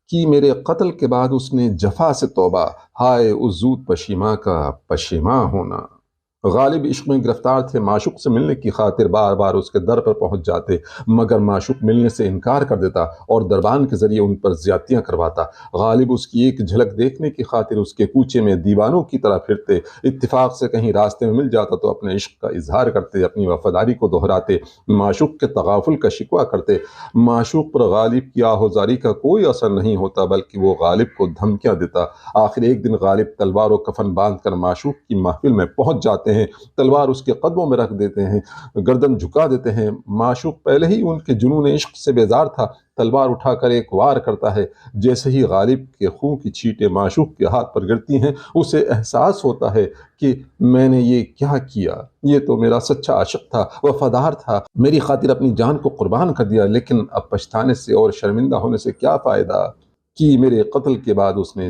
کہ میرے قتل کے بعد اس نے جفا سے توبہ، ہائے اس زود پشیماں کا پشیماں ہونا۔ غالب عشق میں گرفتار تھے، معشوق سے ملنے کی خاطر بار بار اس کے در پر پہنچ جاتے، مگر معشوق ملنے سے انکار کر دیتا اور دربان کے ذریعے ان پر زیادتیاں کرواتا۔ غالب اس کی ایک جھلک دیکھنے کی خاطر اس کے کوچے میں دیوانوں کی طرح پھرتے، اتفاق سے کہیں راستے میں مل جاتا تو اپنے عشق کا اظہار کرتے، اپنی وفاداری کو دہراتے، معشوق کے تغافل کا شکوہ کرتے۔ معشوق پر غالب کی آہوزاری کا کوئی اثر نہیں ہوتا، بلکہ وہ غالب کو دھمکیاں دیتا۔ آخر ایک دن غالب تلوار و کفن باندھ کر معشوق کی محفل میں پہنچ جاتے ہیں، تلوار اس کے قدموں میں رکھ دیتے ہیں، گردن جھکا دیتے ہیں۔ معشوق پہلے ہی ان کے جنون عشق سے بیزار تھا، تلوار اٹھا کر ایک وار کرتا ہے۔ جیسے ہی غالب کے خون کی چھینٹیں معشوق کے ہاتھ پر گرتی ہیں، اسے احساس ہوتا ہے کہ میں نے یہ کیا کیا، یہ تو میرا سچا عاشق تھا، وفادار تھا، میری خاطر اپنی جان کو قربان کر دیا، لیکن اب پچھتانے سے اور شرمندہ ہونے سے کیا فائدہ کہ میرے قتل کے بعد اس نے